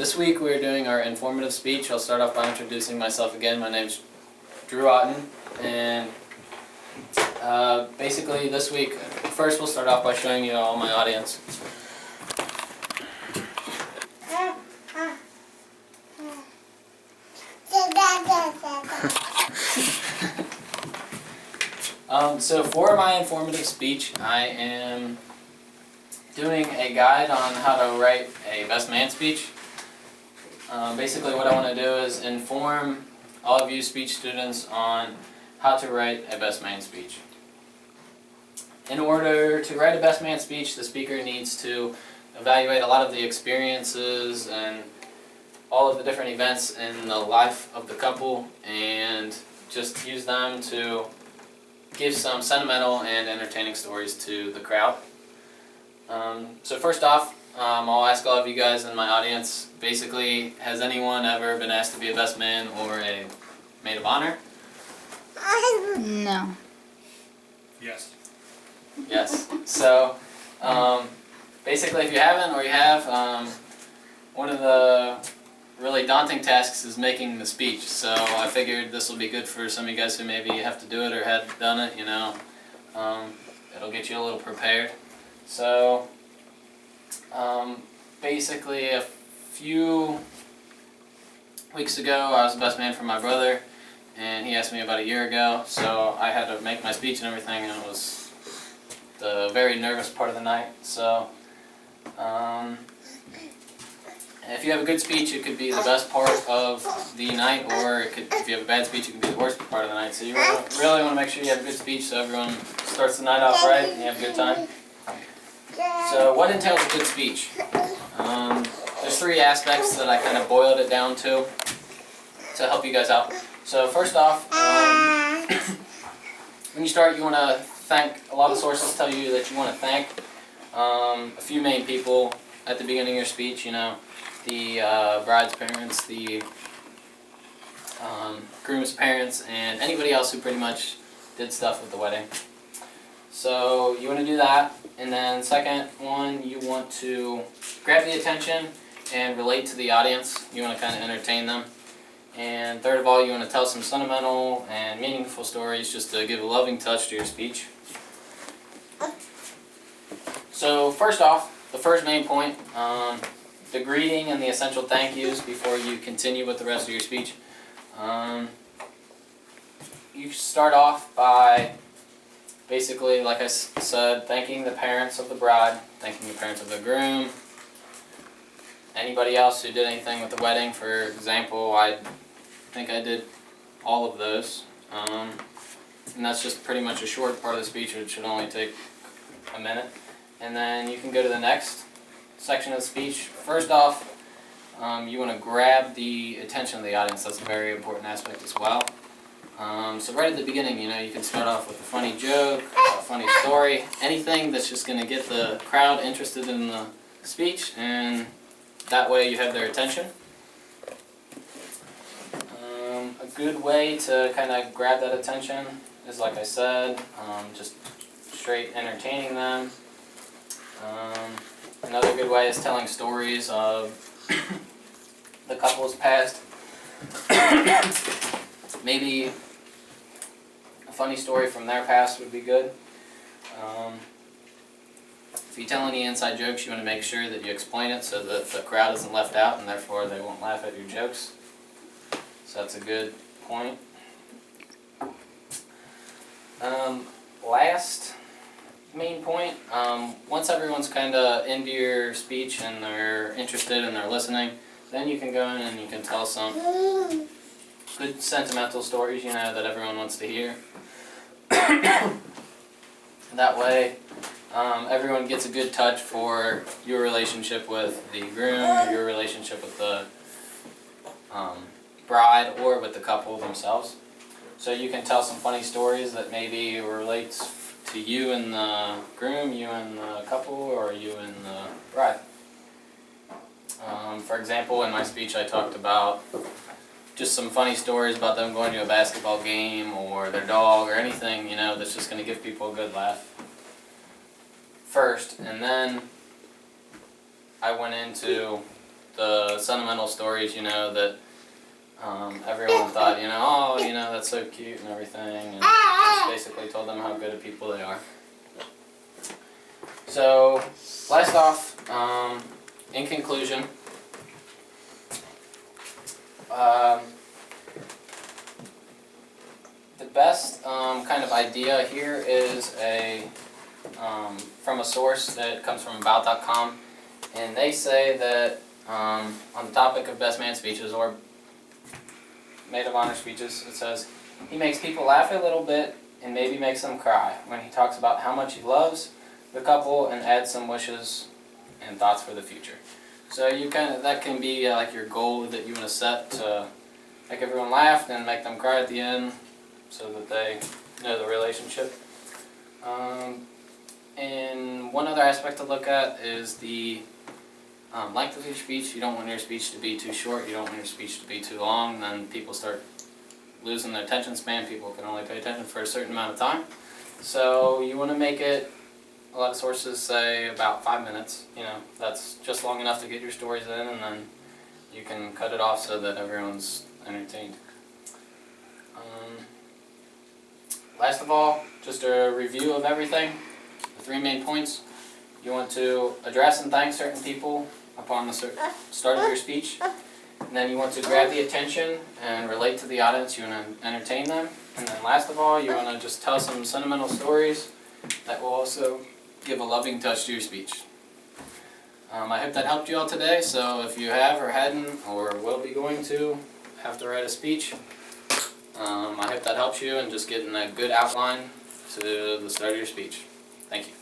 This week we're doing our informative speech. I'll start off by introducing myself again. My name's Drew Otten, and basically this week, first we'll start off by showing you all my audience. So for my informative speech, I am doing a guide on how to write a best man speech. Basically what I want to do is inform all of you speech students on how to write a best man speech. In order to write a best man speech, the speaker needs to evaluate a lot of the experiences and all of the different events in the life of the couple and just use them to give some sentimental and entertaining stories to the crowd. So first off, I'll ask all of you guys in my audience, basically, has anyone ever been asked to be a best man or a maid of honor? No. Yes. Yes. So, basically, if you haven't or you have, one of the really daunting tasks is making the speech. So I figured this will be good for some of you guys who maybe have to do it or had done it, you know. It'll get you a little prepared. So, basically a few weeks ago I was the best man for my brother, and he asked me about a year ago, so I had to make my speech and everything, and it was the very nervous part of the night. So, if you have a good speech, it could be the best part of the night, or it could, if you have a bad speech, it can be the worst part of the night. So you really want to make sure you have a good speech so everyone starts the night off right and you have a good time. So what entails a good speech? There's three aspects that I kind of boiled it down to help you guys out. So first off, when you start, you want to thank, a lot of sources tell you that you want to thank a few main people at the beginning of your speech, you know, the bride's parents, the groom's parents, and anybody else who pretty much did stuff with the wedding. So you want to do that, and then second one, you want to grab the attention and relate to the audience. You want to kind of entertain them. And third of all, you want to tell some sentimental and meaningful stories just to give a loving touch to your speech. So first off, the first main point, the greeting and the essential thank yous before you continue with the rest of your speech. You start off by basically, like I said, thanking the parents of the bride, thanking the parents of the groom, anybody else who did anything with the wedding. For example, I think I did all of those. And that's just pretty much a short part of the speech, which should only take a minute. And then you can go to the next section of the speech. First off, you want to grab the attention of the audience. That's a very important aspect as well. So right at the beginning, you know, you can start off with a funny joke, a funny story, anything that's just going to get the crowd interested in the speech, and that way you have their attention. A good way to kind of grab that attention is, like I said, just straight entertaining them. Another good way is telling stories of the couple's past. Maybe a funny story from their past would be good. If you tell any inside jokes, you want to make sure that you explain it so that the crowd isn't left out and therefore they won't laugh at your jokes. So that's a good point. Last main point, once everyone's kind of into your speech and they're interested and they're listening, then you can go in and you can tell some good sentimental stories, you know, that everyone wants to hear. That way, everyone gets a good touch for your relationship with the groom, your relationship with the bride, or with the couple themselves. So you can tell some funny stories that maybe relates to you and the groom, you and the couple, or you and the bride. For example, in my speech I talked about just some funny stories about them going to a basketball game or their dog or anything, you know, that's just going to give people a good laugh first. And then I went into the sentimental stories, that everyone thought, oh, that's so cute and everything, and just basically told them how good of people they are. So, last off, in conclusion, the best kind of idea here is from a source that comes from about.com, and they say that on the topic of best man speeches or maid of honor speeches, it says, he makes people laugh a little bit and maybe makes them cry when he talks about how much he loves the couple and adds some wishes and thoughts for the future. So that can be like your goal that you want to set to make everyone laugh and make them cry at the end so that they know the relationship. And one other aspect to look at is the length of your speech. You don't want your speech to be too short, you don't want your speech to be too long, then people start losing their attention span. People can only pay attention for a certain amount of time. So you want to make it, a lot of sources say about 5 minutes. That's just long enough to get your stories in, and then you can cut it off so that everyone's entertained. Last of all, just a review of everything. The 3 main points. You want to address and thank certain people upon the start of your speech. And then you want to grab the attention and relate to the audience. You want to entertain them. And then last of all, you want to just tell some sentimental stories that will also give a loving touch to your speech. I hope that helped you all today. So if you have or hadn't or will be going to have to write a speech, I hope that helps you in just getting a good outline to the start of your speech. Thank you.